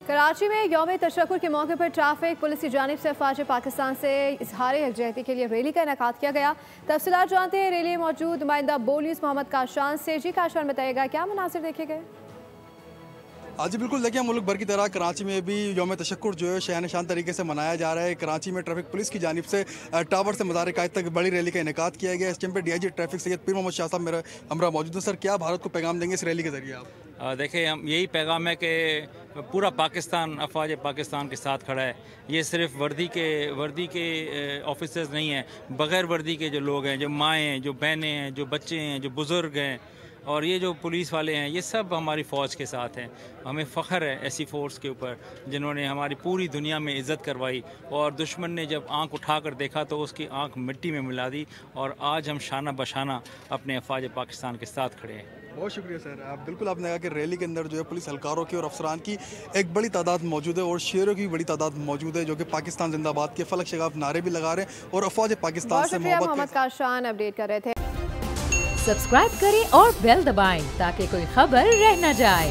कराची में यौम तशक्कुर के मौके पर ट्रैफिक पुलिस की जानिब से अफवाज पाकिस्तान से इजहार यकजहती के लिए रैली का इनेकाद किया गया। तफसीलात जानते हैं रैली में मौजूद नुमाइंदा बोल न्यूज़ मोहम्मद काशान से। जी काशान, बताइएगा क्या मनासिर देखे गए? जी बिल्कुल, देखिए मुल्क भर की तरह कराची में भी यौम तशक्कुर जो है शहन शान तरीके से मनाया जा रहा है। कराची में ट्रैफिक पुलिस की जानिब से टावर से मज़ार कायद तक बड़ी रैली का इनेकाद किया गया। इस टाइम पर DIG ट्रैफिक सैयद पीर मोहम्मद शाह साहब मेरा हमरा मौजूद है। सर, क्या भारत को पैगाम देंगे इस रैली के जरिए आप? देखिए, हम यही पैगाम है कि पूरा पाकिस्तान अफवाज पाकिस्तान के साथ खड़ा है। ये सिर्फ वर्दी के ऑफिसर्स नहीं हैं, बग़ैर वर्दी के जो लोग हैं, जो माएँ हैं, जो बहनें हैं, जो बच्चे हैं, जो बुज़ुर्ग हैं और ये जो पुलिस वाले हैं, ये सब हमारी फ़ौज के साथ हैं। हमें फ़ख्र है ऐसी फ़ोर्स के ऊपर जिन्होंने हमारी पूरी दुनिया में इज़्ज़त करवाई और दुश्मन ने जब आँख उठा कर देखा तो उसकी आँख मिट्टी में मिला दी और आज हम शाना बशाना अपने अफवाज पाकिस्तान के साथ खड़े हैं। बहुत शुक्रिया सर। आप बिल्कुल आपने कहा कि रैली के अंदर जो है पुलिस हल्कारों की और अफसरान की एक बड़ी तादाद मौजूद है और शेरों की बड़ी तादाद मौजूद है जो कि पाकिस्तान जिंदाबाद के फलक शगाफ नारे भी लगा रहे हैं और अफवाज पाकिस्तान से मोहम्मद काशान अपडेट कर रहे थे। सब्सक्राइब करें और बेल दबाएं ताकि कोई खबर रह न जाए।